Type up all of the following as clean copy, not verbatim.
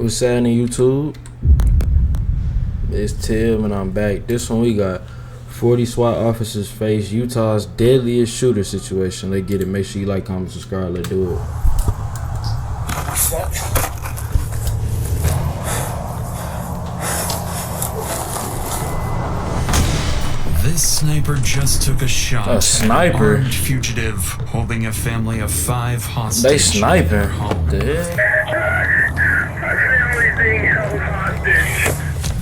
What's happening, YouTube? It's Tim and I'm back. This one we got 40 SWAT officers face Utah's deadliest shooter situation. Let's get it. Make sure you like, comment, subscribe. Let's do it. This sniper just took a shot. A sniper? An armed fugitive holding a family of 5 hostages. They sniping. Home.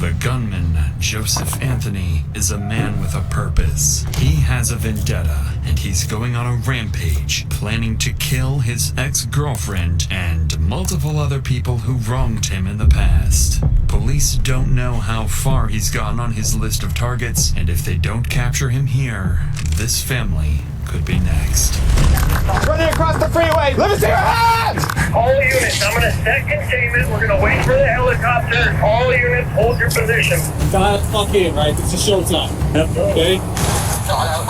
The gunman, Joseph Anthony, is a man with a purpose. He has a vendetta, and he's going on a rampage, planning to kill his ex-girlfriend and multiple other people who wronged him in the past. Police don't know how far he's gotten on his list of targets, and if they don't capture him here, this family could be next. Running across the freeway! Let me see your hands! All units, I'm gonna set containment. We're gonna wait for the helicopter. All units, hold your position. Dial fuck in, right? It's a showtime. Yep. Okay? Start out,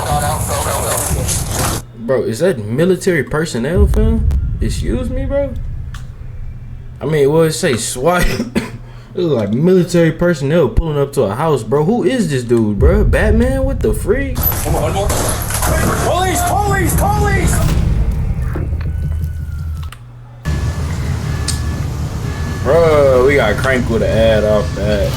go. Bro, is that military personnel, fam? Excuse me, bro? I mean, what it say? SWAT? It look like military personnel pulling up to a house, bro. Who is this dude, bro? Batman? What the freak? One more. Police! Police! Police! Bro, we got cranked with an ad off that.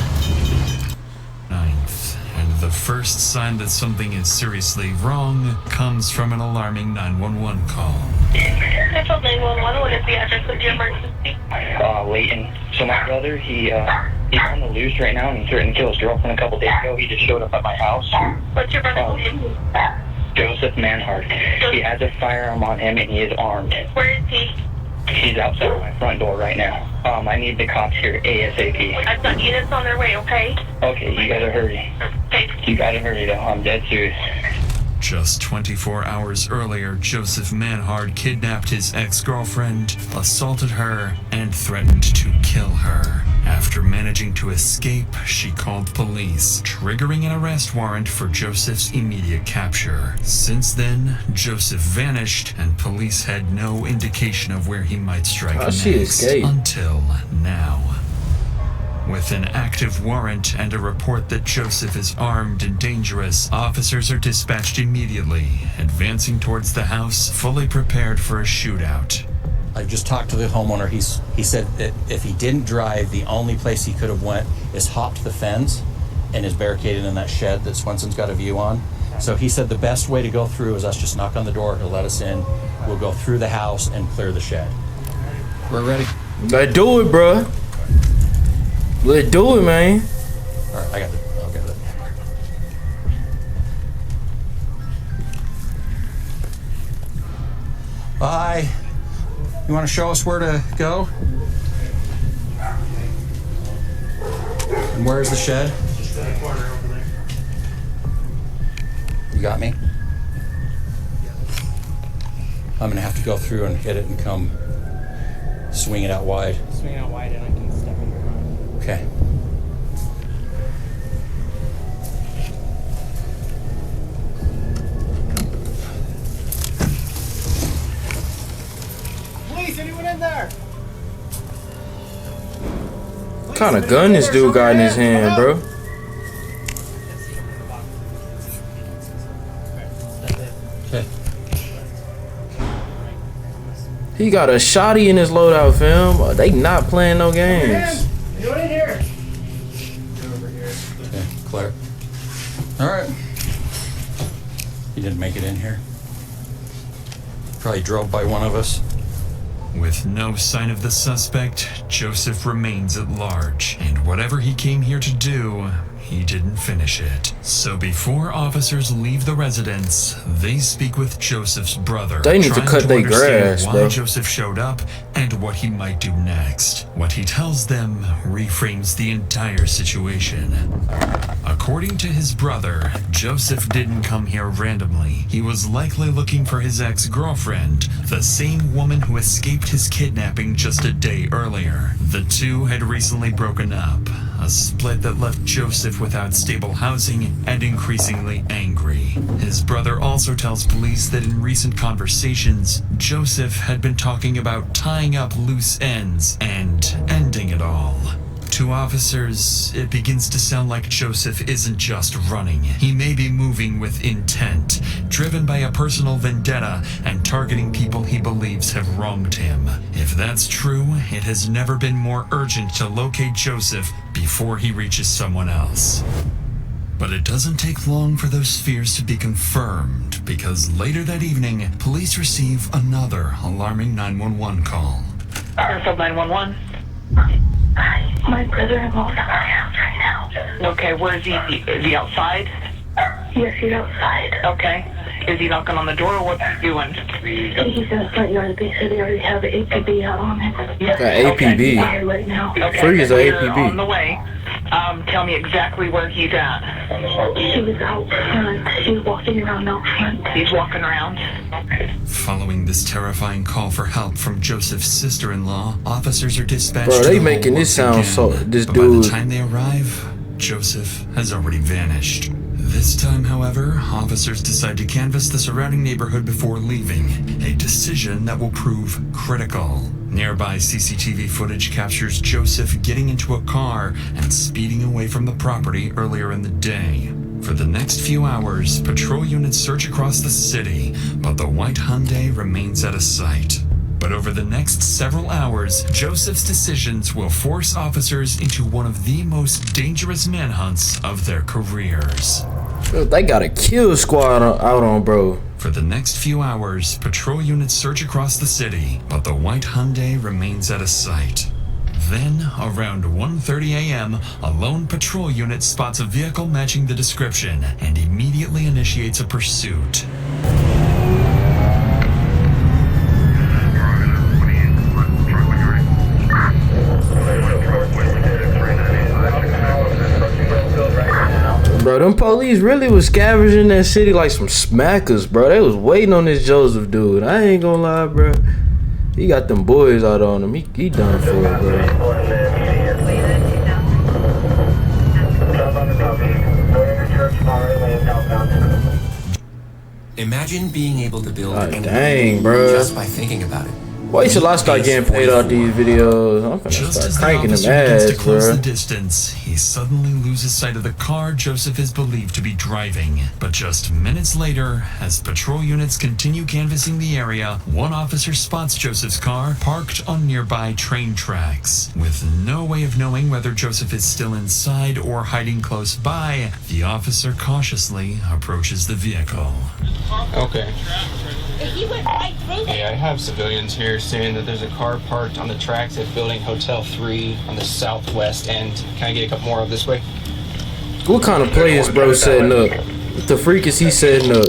9th, and the first sign that something is seriously wrong comes from an alarming 911 call. Central 911, what is the address of your emergency? Leighton. So my brother, he's on the loose right now, and he threatened to kill his girlfriend a couple days ago. He just showed up at my house. What's your brother's name? Joseph Manhart. He has a firearm on him, and he is armed. Where is he? He's outside my front door right now. I need the cops here ASAP. I've got units on their way, okay? Okay, you gotta hurry. Okay. You gotta hurry, though. I'm dead serious. Just 24 hours earlier, Joseph Manhart kidnapped his ex-girlfriend, assaulted her, and threatened to kill her. After managing to escape, she called police, triggering an arrest warrant for Joseph's immediate capture. Since then, Joseph vanished, and police had no indication of where he might strike next. Until now. With an active warrant and a report that Joseph is armed and dangerous, officers are dispatched immediately, advancing towards the house, fully prepared for a shootout. I just talked to the homeowner. He said that if he didn't drive, the only place he could have went is hopped the fence and is barricaded in that shed that Swenson's got a view on. So he said the best way to go through is us just knock on the door to let us in. We'll go through the house and clear the shed. We're ready. Let's do it, bro. Let's do it, man. All right, I'll get it. Bye. You want to show us where to go? And where's the shed? Just in the corner over there. You got me? I'm gonna have to go through and hit it and come swing it out wide. Swing it out wide and I can step in front. Okay. Police, anyone in there? What kind of gun this dude got in his hand, bro? Okay. He got a shotty in his loadout, fam. They not playing no games. Anyone in here? Okay, clear. All right. He didn't make it in here. Probably drove by one of us. With no sign of the suspect, Joseph remains at large, and whatever he came here to do, he didn't finish it. So before officers leave the residence, they speak with Joseph's brother. They need to cut their grass, why bro. Joseph showed up and what he might do next. What he tells them reframes the entire situation. According to his brother, Joseph didn't come here randomly. He was likely looking for his ex-girlfriend, the same woman who escaped his kidnapping just a day earlier. The two had recently broken up, a split that left Joseph without stable housing and increasingly angry. His brother also tells police that in recent conversations, Joseph had been talking about tying up loose ends and ending it all. To officers, it begins to sound like Joseph isn't just running. He may be moving with intent, driven by a personal vendetta and targeting people he believes have wronged him. If that's true, it has never been more urgent to locate Joseph before he reaches someone else. But it doesn't take long for those fears to be confirmed, because later that evening, police receive another alarming 911 call. Airfield 911. My brother-in-law's at my house right now. Okay, where is he? Is he outside? Yes, he's outside. Okay. Is he knocking on the door, or what's he doing? He's in the front yard. They said they already have an APB out on it. APB. He's here right now. Okay. Free is a We're APB. on the way. Tell me exactly where he's at. She was out front. She was walking around out front. He's walking around. Following this terrifying call for help from Joseph's sister-in-law, officers are dispatched Bro, to they the making home this once sound again. so. This But by the dude. time they arrive, Joseph has already vanished. This time, however, officers decide to canvass the surrounding neighborhood before leaving, a decision that will prove critical. Nearby CCTV footage captures Joseph getting into a car and speeding away from the property earlier in the day. For the next few hours, patrol units search across the city, but the white Hyundai remains out of sight. But over the next several hours, Joseph's decisions will force officers into one of the most dangerous manhunts of their careers. They got a kill squad out on, bro. For the next few hours, patrol units search across the city, but the white Hyundai remains out of sight. Then, around 1:30 a.m., a lone patrol unit spots a vehicle matching the description and immediately initiates a pursuit. Bro, them police really was scavenging that city like some smackers, bro. They was waiting on this Joseph dude. I ain't gonna lie, bro. He got them boys out on him. He done for it, bro. Imagine being able to build God anything dang, bro. just by thinking about it. Wait till I start getting paid out these videos. I'm finna Just start as the cranking them officer begins to ads, close the bro. distance, he suddenly loses sight of the car Joseph is believed to be driving. But just minutes later, as patrol units continue canvassing the area, one officer spots Joseph's car parked on nearby train tracks. With no way of knowing whether Joseph is still inside or hiding close by, the officer cautiously approaches the vehicle. Okay. He went right through Yeah, I have civilians here saying that there's a car parked on the tracks at Building Hotel 3 on the southwest end. Can I get a couple more of this way? What kind of play is bro setting up? What the freak is he setting up?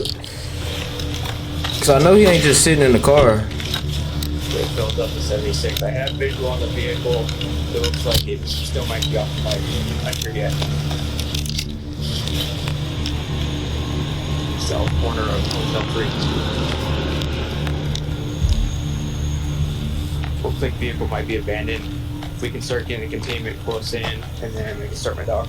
Cause I know he ain't just sitting in the car. It filled up to 76. I have visual on the vehicle. It looks like it still might be occupied. Not sure yet. South corner of Hotel 3. Looks like the vehicle might be abandoned. If we can start getting the containment close in, and then we can start my dog.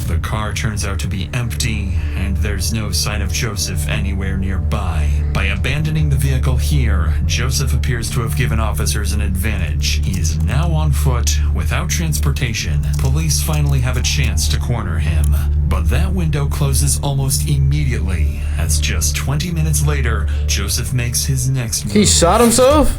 The car turns out to be empty, and there's no sign of Joseph anywhere nearby. By abandoning the vehicle here, Joseph appears to have given officers an advantage. He is now on foot, without transportation. Police finally have a chance to corner him. But that window closes almost immediately, as just 20 minutes later, Joseph makes his next move. He shot himself?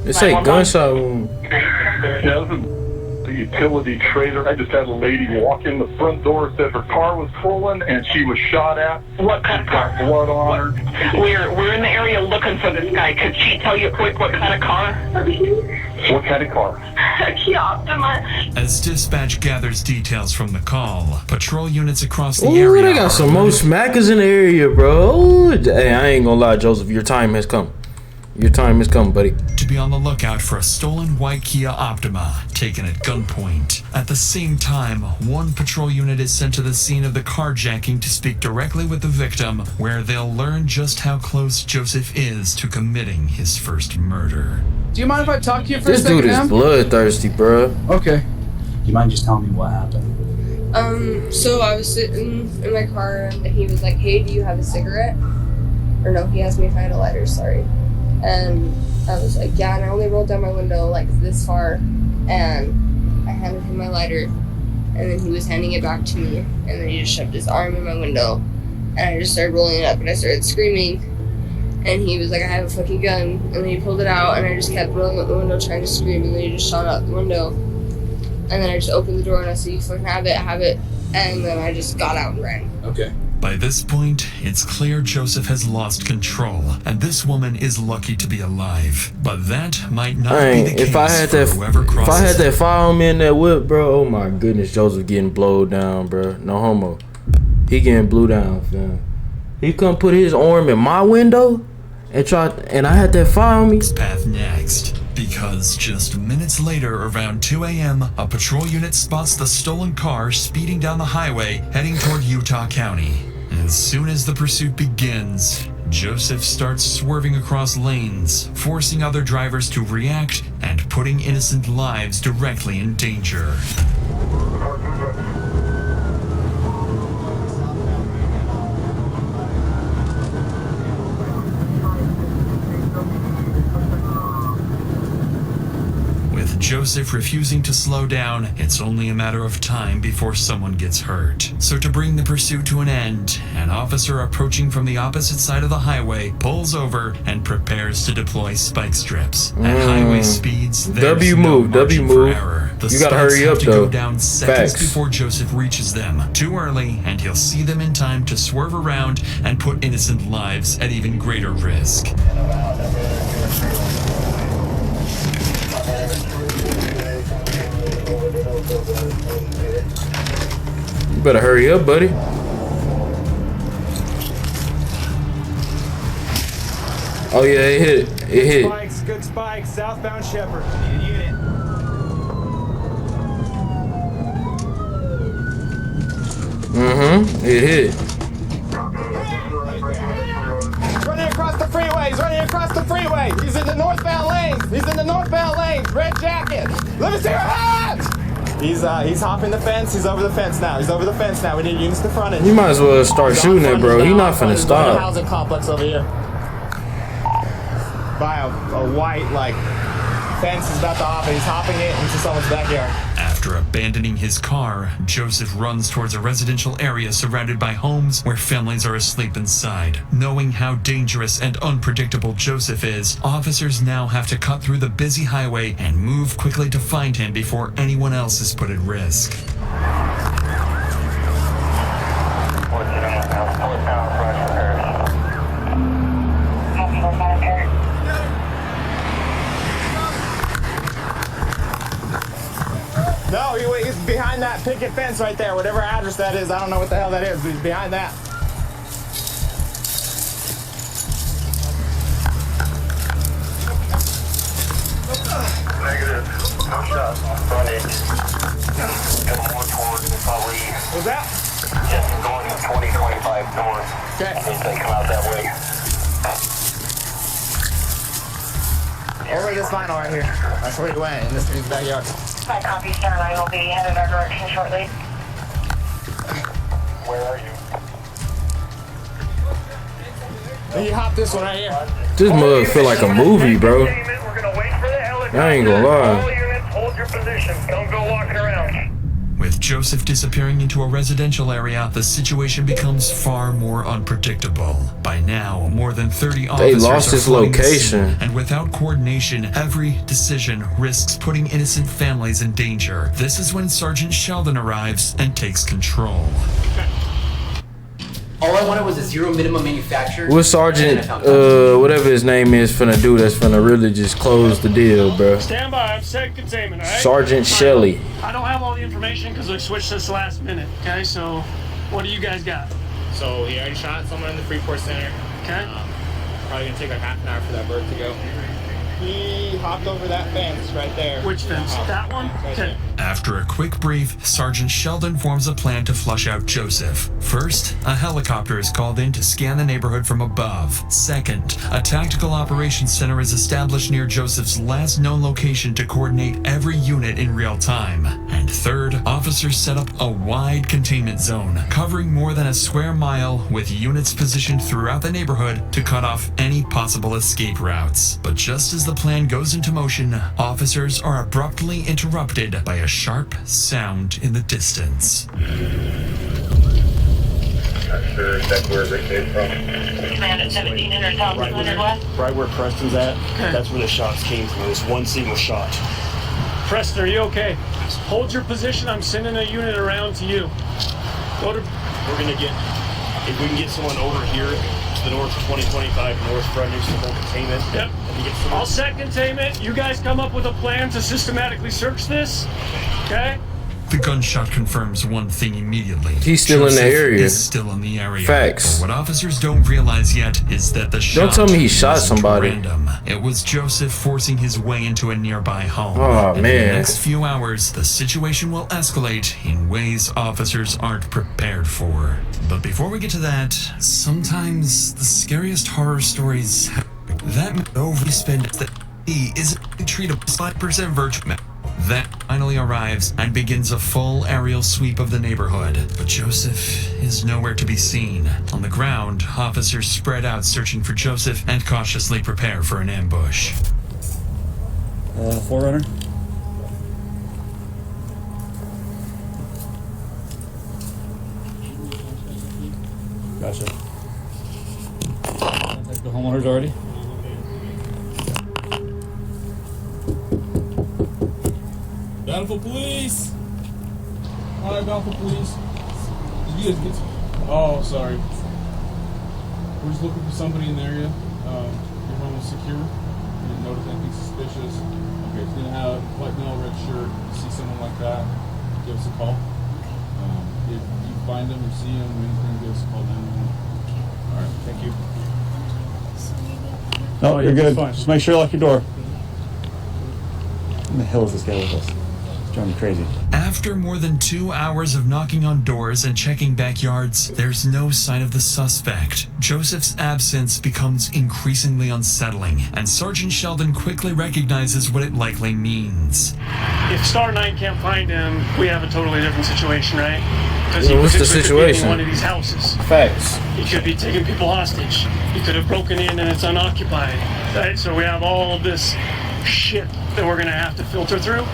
It say gunshot wound. Yeah, this is the utility trailer. I just had a lady walk in the front door, said her car was stolen and she was shot at. What kind of car? Got blood on her. We're in the area looking for this guy. Could she tell you quick what kind of car? What kind of car? Kia Optima. As dispatch gathers details from the call, patrol units across the Ooh, area they got some more smackers in the area, bro. Ooh, hey, I ain't gonna lie, Joseph. Your time has come. Your time has come, buddy. To be on the lookout for a stolen white Kia Optima taken at gunpoint. At the same time, one patrol unit is sent to the scene of the carjacking to speak directly with the victim, where they'll learn just how close Joseph is to committing his first murder. Do you mind if I talk to you for This a second, dude is ma'am? bloodthirsty, bro. Okay. Do you mind just telling me what happened? So I was sitting in my car and he was like, hey, do you have a cigarette? Or no, he asked me if I had a lighter, sorry. And I was like, yeah, and I only rolled down my window like this far and I handed him my lighter. lighter, and then he was handing it back to me, and then he just shoved his arm in my window, and I just started rolling it up, and I started screaming, and he was like, I have a fucking gun, and then he pulled it out, and I just kept rolling up the window trying to scream, and then he just shot out the window, and then I just opened the door, and I said, you fucking have it, and then I just got out and ran. Okay. By this point, it's clear Joseph has lost control, and this woman is lucky to be alive. But that might not be the case if I had that firearm in that whip, bro, oh my goodness, Joseph getting blowed down, bro. No homo. He getting blew down, fam. He come put his arm in my window and I had that fire on me. Path next. Because just minutes later, around 2 a.m., a patrol unit spots the stolen car speeding down the highway, heading toward Utah County. As soon as the pursuit begins, Joseph starts swerving across lanes, forcing other drivers to react and putting innocent lives directly in danger. Joseph refusing to slow down, it's only a matter of time before someone gets hurt. So to bring the pursuit to an end, an officer approaching from the opposite side of the highway pulls over and prepares to deploy spike strips. At highway speeds, there's no margin for error. The you gotta spikes hurry have up to though. go down seconds Facts. before Joseph reaches them. Too early, and he'll see them in time to swerve around and put innocent lives at even greater risk. You better hurry up, buddy. Oh yeah, it hit. It hit. Spikes, good spikes. Southbound Shepherd. It hit. Running across the freeway. He's running across the freeway. He's in the northbound lanes. Red jacket. Let me see your hands. He's hopping the fence. He's over the fence now. We need units to front it. You might as well start shooting it, bro. He not finna stop. Housing complex over here. By a white fence. He's about to hop it. He's hopping it into someone's backyard. After abandoning his car, Joseph runs towards a residential area surrounded by homes where families are asleep inside. Knowing how dangerous and unpredictable Joseph is, officers now have to cut through the busy highway and move quickly to find him before anyone else is put at risk. No, he's behind that picket fence right there. Whatever address that is, I don't know what the hell that is, but he's behind that. Negative. No shots. Frontage. Go more towards probably. What's that? Just going 20-25 north. Okay. I think they come out that way. Over this vinyl right here. That's where he went, in this dude's backyard. I copy, sir, and I will be headed our direction shortly. Where are you? He hopped this one right here. This mug feel like a movie, bro. We're gonna wait for the helicopter. I ain't gonna lie. All units, hold your positions. Don't go walking around. With Joseph disappearing into a residential area, the situation becomes far more unpredictable. By now, more than 30 officers lost are his flooding the location. scene, and without coordination, every decision risks putting innocent families in danger. This is when Sergeant Sheldon arrives and takes control. All I wanted was a zero minimum manufacturer. What Sergeant, whatever his name is, finna do that's finna really just close the deal, bro? Stand by. I'm set containment, all right? Sergeant Shelley. I don't have all the information because I switched this last minute, okay? So, what do you guys got? So he already shot someone in the Freeport Center. Okay. Probably gonna take like half an hour for that bird to go. He hopped over that fence right there. Which fence? That one? Okay. After a quick brief, Sergeant Sheldon forms a plan to flush out Joseph. First, a helicopter is called in to scan the neighborhood from above. Second, a tactical operations center is established near Joseph's last known location to coordinate every unit in real time. And Third, officers set up a wide containment zone, covering more than a square mile with units positioned throughout the neighborhood to cut off any possible escape routes. But just as the plan goes into motion, officers are abruptly interrupted by a sharp sound in the distance. Not sure exactly where Rick came from. Command at 1700 South West. Right where Preston's at, that's where the shots came from. It was one single shot. Preston, are you okay? Hold your position. I'm sending a unit around to you. Go to. We're gonna get, if we can get someone over here to the north 2025 north front next to the whole containment. Yep. I'll set containment. You guys come up with a plan to systematically search this. Okay? The gunshot confirms one thing immediately. He's still in the area. Is still in the area. Facts. But what officers don't realize yet is that the shot Don't tell me he shot wasn't somebody. Random. It was Joseph forcing his way into a nearby home. Oh, In man. the next few hours, the situation will escalate in ways officers aren't prepared for. But before we get to that, sometimes the scariest horror stories have that over spend that he is treated 5% virtue. That finally arrives and begins a full aerial sweep of the neighborhood. But Joseph is nowhere to be seen. On the ground, officers spread out searching for Joseph and cautiously prepare for an ambush. Forerunner? Gotcha. Contact the homeowners already? Bountiful Police! Hi, Bountiful Police. Did you guys get... Oh, sorry. We're just looking for somebody in the area. Your home is secure. We didn't notice anything suspicious. Okay, it's gonna have white male, red shirt. If you see someone like that, give us a call. If you find them or see them or anything, give us a call 911. Alright, thank you. No, you're good. Just make sure you lock your door. What the hell is this guy with us? Driving me crazy. After more than 2 hours of knocking on doors and checking backyards, there's no sign of the suspect. Joseph's absence becomes increasingly unsettling, and Sergeant Sheldon quickly recognizes what it likely means. If Star 9 can't find him, we have a totally different situation, right? Because Yeah, he what's the potentially could be in situation? one of these houses. Facts. He could be taking people hostage. He could have broken in and it's unoccupied. Right? So we have all this shit that we're gonna have to filter through.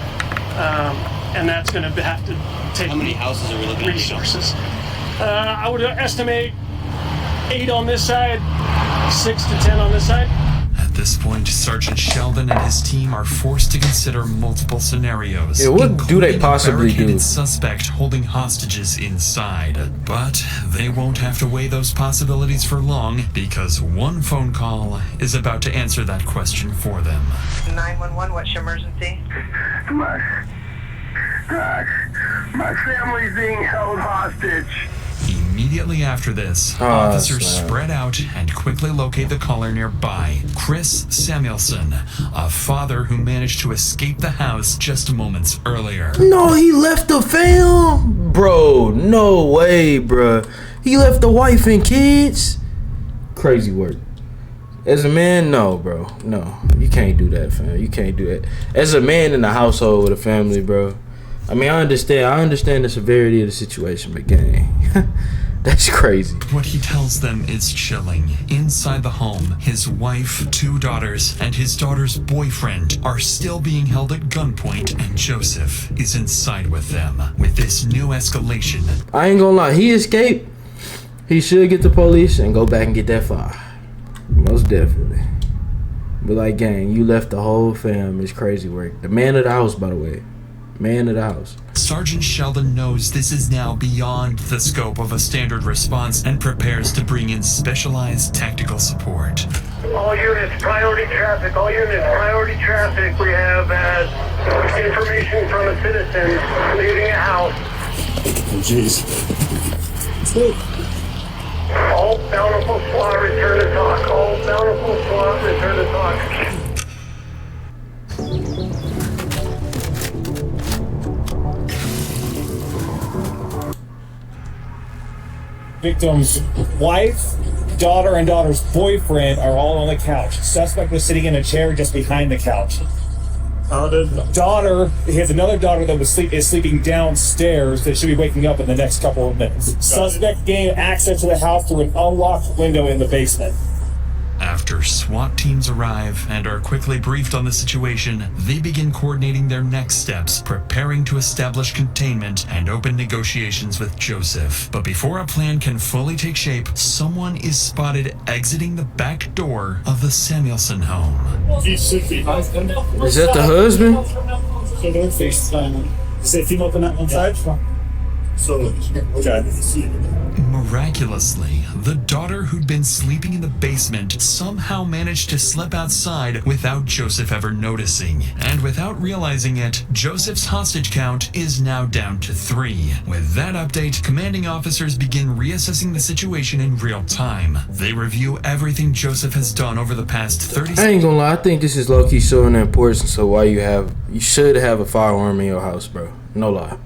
And that's going to have to take How many houses are we looking at? resources. I would estimate 8 on this side, 6 to 10 on this side. At this point, Sergeant Sheldon and his team are forced to consider multiple scenarios. Yeah, what do they including a possibly do? barricaded suspect holding hostages inside. But they won't have to weigh those possibilities for long, because one phone call is about to answer that question for them. 911, what's your emergency? My family's being held hostage. Immediately after this, officers spread out and quickly locate the caller nearby, Chris Samuelson, a father who managed to escape the house just moments earlier. No, he left the fam? Bro, no way, bro. He left the wife and kids? Crazy work. As a man, no, bro. No, you can't do that, fam. You can't do that. As a man in a household with a family, bro. I mean, I understand the severity of the situation, but gang, that's crazy. What he tells them is chilling. Inside the home, his wife, 2 daughters, and his daughter's boyfriend are still being held at gunpoint, and Joseph is inside with them. With this new escalation, I ain't gonna lie, he escaped. He should get the police and go back and get that fire. Most definitely. But like, gang, you left the whole fam. It's crazy work. The man of the house, by the way. Man of the house. Sergeant Sheldon knows this is now beyond the scope of a standard response and prepares to bring in specialized tactical support. All units, priority traffic. All units, priority traffic. We have information from a citizen leaving a house. Oh, jeez. All bountiful SWAT return to talk. All bountiful SWAT return to talk. Victim's wife, daughter, and daughter's boyfriend are all on the couch. Suspect was sitting in a chair just behind the couch. Daughter, he has another daughter that is sleeping downstairs that should be waking up in the next couple of minutes. Suspect gained access to the house through an unlocked window in the basement. After SWAT teams arrive and are quickly briefed on the situation, they begin coordinating their next steps, preparing to establish containment and open negotiations with Joseph. But before a plan can fully take shape, someone is spotted exiting the back door of the Samuelson home. Is that the husband? Miraculously, the daughter who'd been sleeping in the basement somehow managed to slip outside without Joseph ever noticing. And without realizing it, Joseph's hostage count is now down to 3. With that update, commanding officers begin reassessing the situation in real time. They review everything Joseph has done over the past 30 seconds. I ain't gonna lie, I think this is low-key showing the importance of why you should have a firearm in your house, bro. No lie.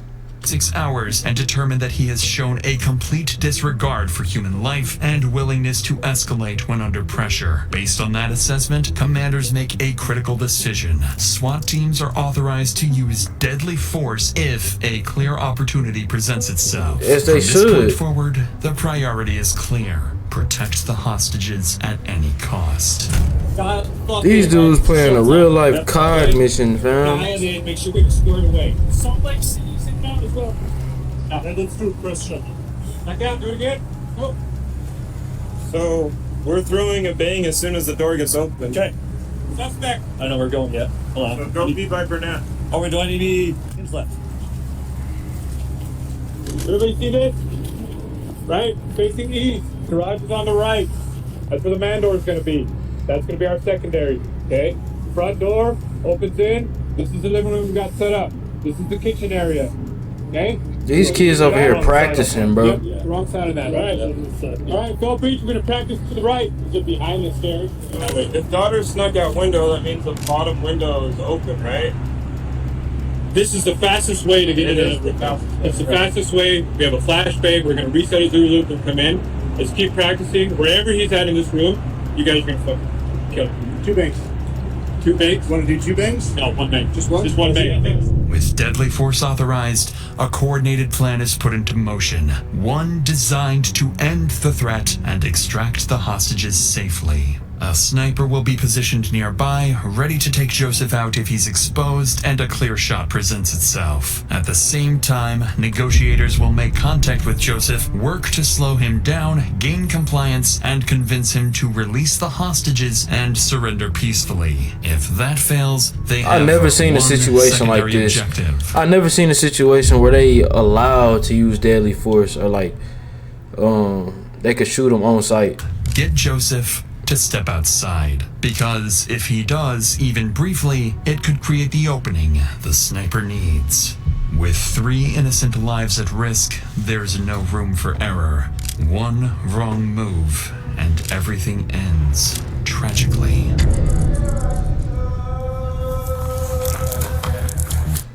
6 hours and determined that he has shown a complete disregard for human life and willingness to escalate when under pressure. Based on that assessment, commanders make a critical decision. SWAT teams are authorized to use deadly force if a clear opportunity presents itself. Yes, they From should. this point forward, the priority is clear. Protect the hostages at any cost. These dudes playing a real-life COD mission, fam. Make sure we get squared away. Salt Lake City sitting down as well. Now, let's do press shuttle. Back out, do it again. Go. So, we're throwing a bang as soon as the door gets open. Okay. Suspect. I don't know where we're going yet. Hold on. Don't be by Burnett. Oh, wait, do I need pins left? Everybody see this? Right? Facing east. Garage is on the right. That's where the man door is going to be. That's going to be our secondary. Okay? Front door opens in. This is the living room we got set up. This is the kitchen area. Okay? These kids over here practicing, bro. Yep, wrong side of that. Right. All right, go breach. We're going to practice to the right. Just behind the stairs. Wait, if daughter snuck out window, that means the bottom window is open, right? This is the fastest way to get into the house. It's the fastest way. We have a flashbang. We're going to reset his loop and come in. Let's keep practicing. Wherever he's at in this room, you guys are going to fucking kill him. 2 bangs. 2 bangs? Want to do 2 bangs? No, 1 bang. Just one? Just 1 bang, I think. With deadly force authorized, a coordinated plan is put into motion. One designed to end the threat and extract the hostages safely. A sniper will be positioned nearby, ready to take Joseph out if he's exposed and a clear shot presents itself. At the same time, negotiators will make contact with Joseph, work to slow him down, gain compliance, and convince him to release the hostages and surrender peacefully. If that fails, they have I've never seen a situation like this. I've never seen a situation where they allowed to use deadly force or like they could shoot him on sight. Get Joseph to step outside, because if he does, even briefly, it could create the opening the sniper needs. With 3 innocent lives at risk, there's no room for error. One wrong move, and everything ends tragically.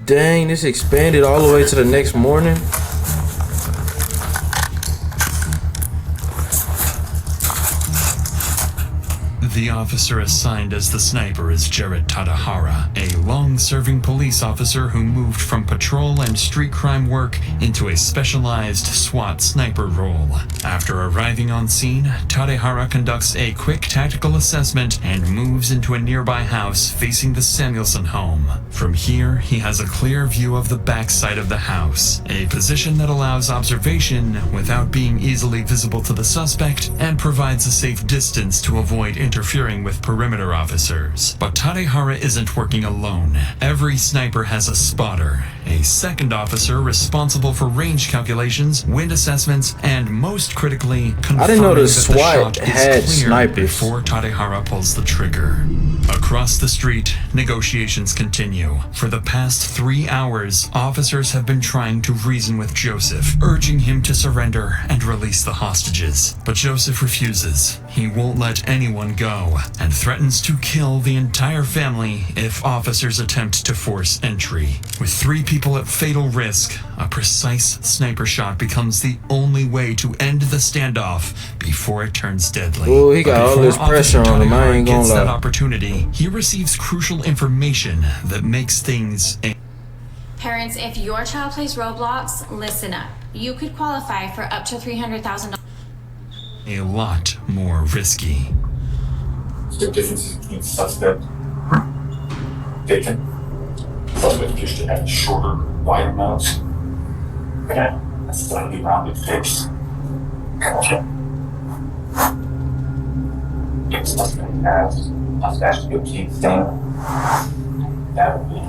Dang, this expanded all the way to the next morning. The officer assigned as the sniper is Jared Tadahara, a long-serving police officer who moved from patrol and street crime work into a specialized SWAT sniper role. After arriving on scene, Tadahara conducts a quick tactical assessment and moves into a nearby house facing the Samuelson home. From here, he has a clear view of the backside of the house, a position that allows observation without being easily visible to the suspect and provides a safe distance to avoid interfering with perimeter officers. But Tadahara isn't working alone. Every sniper has a spotter, a second officer responsible for range calculations, wind assessments, and most critically, confirming I didn't know the that SWAT the shot had is clear snipers. before Tadahara pulls the trigger. Across the street, negotiations continue. For the past 3 hours, officers have been trying to reason with Joseph, urging him to surrender and release the hostages. But Joseph refuses. He won't let anyone go, and threatens to kill the entire family if officers attempt to force entry. With 3 people at fatal risk, a precise sniper shot becomes the only way to end the standoff before it turns deadly. Oh, he got all this pressure on him. I ain't gonna gets that lie. opportunity, Suddenly, he receives crucial information that makes things Parents, if your child plays Roblox, listen up. You could qualify for up to $300,000. a lot more risky. The difference between suspect taken. Suspect used to have shorter, wider mouths. Okay, a slightly rounded face. Okay. If suspect has a vascular stain, that would be.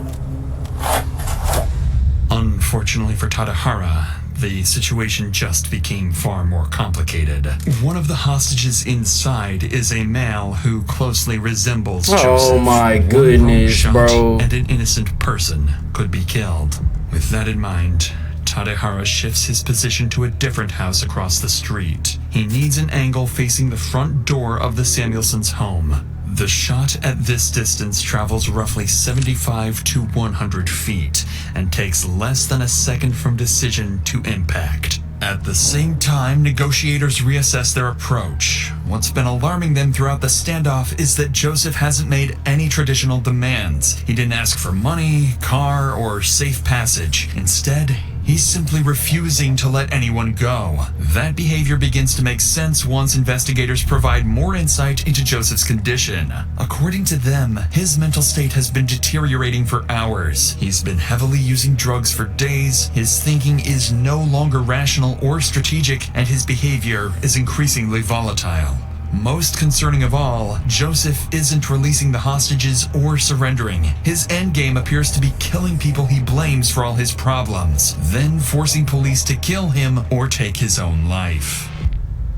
Unfortunately for Tadahara, the situation just became far more complicated. One of the hostages inside is a male who closely resembles Joseph. Oh my One goodness, wrong shot bro. And an innocent person could be killed. With that in mind, Tadahara shifts his position to a different house across the street. He needs an angle facing the front door of the Samuelsons' home. The shot at this distance travels roughly 75 to 100 feet and takes less than a second from decision to impact. At the same time, negotiators reassess their approach. What's been alarming them throughout the standoff is that Joseph hasn't made any traditional demands. He didn't ask for money, car, or safe passage. Instead, he's simply refusing to let anyone go. That behavior begins to make sense once investigators provide more insight into Joseph's condition. According to them, his mental state has been deteriorating for hours. He's been heavily using drugs for days, his thinking is no longer rational or strategic, and his behavior is increasingly volatile. Most concerning of all, Joseph isn't releasing the hostages or surrendering. His endgame appears to be killing people he blames for all his problems, then forcing police to kill him or take his own life.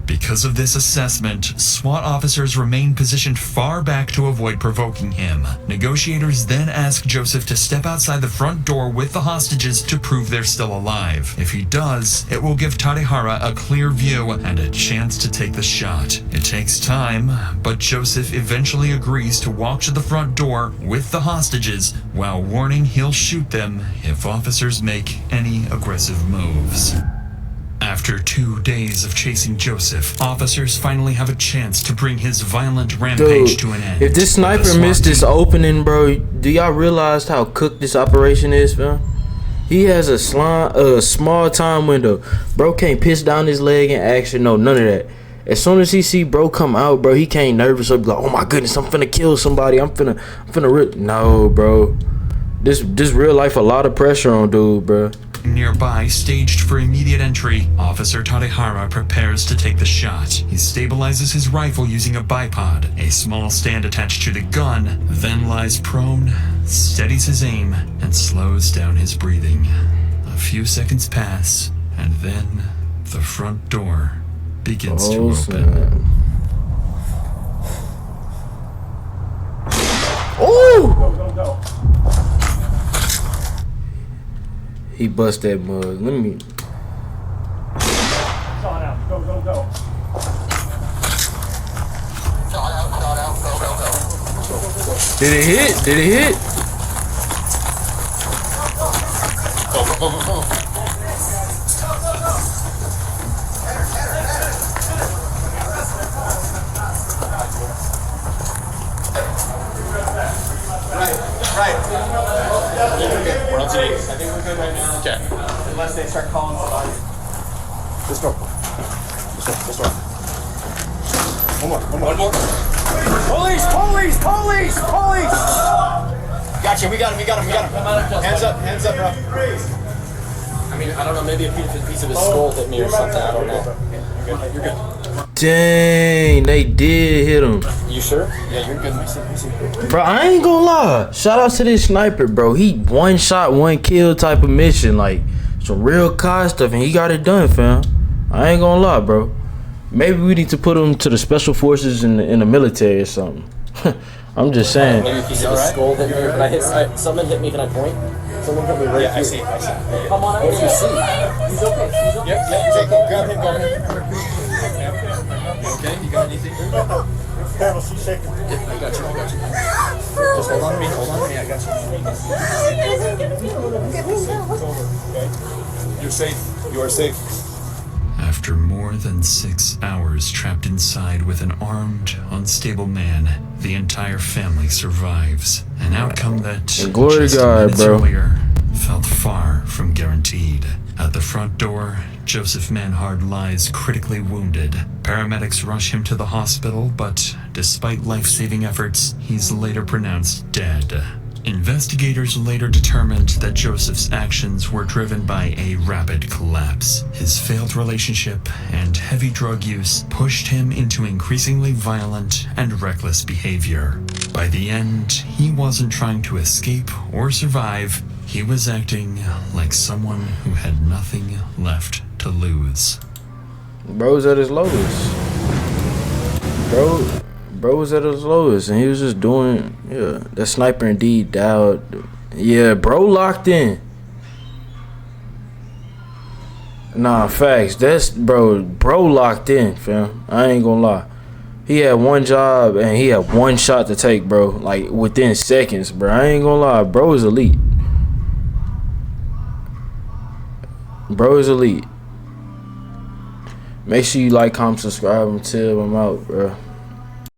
Because of this assessment, SWAT officers remain positioned far back to avoid provoking him. Negotiators then ask Joseph to step outside the front door with the hostages to prove they're still alive. If he does, it will give Tadahara a clear view and a chance to take the shot. It takes time, but Joseph eventually agrees to walk to the front door with the hostages while warning he'll shoot them if officers make any aggressive moves. After 2 days of chasing Joseph, officers finally have a chance to bring his violent rampage to an end. If this sniper missed this opening, bro, do y'all realize how cooked this operation is, fam? He has a small time window. Bro can't piss down his leg in action, no, none of that. As soon as he see bro come out, bro, he can't nervous or be like, oh my goodness, I'm finna kill somebody. I'm finna rip. No, bro. This real life a lot of pressure on dude, bro. Nearby, staged for immediate entry, Officer Tadahara prepares to take the shot. He stabilizes his rifle using a bipod, a small stand attached to the gun, then lies prone, steadies his aim, and slows down his breathing. A few seconds pass, and then the front door begins to open. Oh! He bust that mug. Let me. Shot out. Go, go, go. Shot out, go, go, go. Did it hit? Did it hit? Go, go, go, go, go. Right. Okay, we're on TV. I think we're good right now. Okay. Unless they start calling somebody. This door. This door. One more. Police! Police! Police! Police! Gotcha, we got him. Hands up, bro. I mean, I don't know, maybe a piece of his skull hit me or something, I don't know. You're good. Dang, they did hit him. You sure? Yeah, you're good. We see. Bro, I ain't gonna lie. Shout out to this sniper, bro. He one shot, one kill type of mission. Like, some real COD stuff, and he got it done, fam. I ain't gonna lie, bro. Maybe we need to put him to the special forces in the military or something. I'm just saying. Maybe a piece of his skull hit me. Can I hit? Someone hit me. Can I point? Someone hit me right here. I see. Come on, I see. He's okay. Yep. Grab him. Okay, you got anything? Careful, she's shaking. Yep, I got you. Just hold on to me. I got you. You're safe. You are safe. After more than 6 hours trapped inside with an armed, unstable man, the entire family survives. An outcome that, Glory just to God, minutes bro. earlier, felt far from guaranteed. At the front door, Joseph Manhard lies critically wounded. Paramedics rush him to the hospital, but despite life-saving efforts, he's later pronounced dead. Investigators later determined that Joseph's actions were driven by a rapid collapse. His failed relationship and heavy drug use pushed him into increasingly violent and reckless behavior. By the end, he wasn't trying to escape or survive. He was acting like someone who had nothing left to lose. Bro's at his lowest. Bro was at his lowest, and he was just doing, that sniper indeed dialed. Yeah, bro locked in. Nah, facts. That's bro locked in, fam. I ain't gonna lie. He had one job and he had one shot to take, bro. Like within seconds, bro. I ain't gonna lie. Bro is elite. Bro is elite. Make sure you like, comment, subscribe, and tell him out, bro.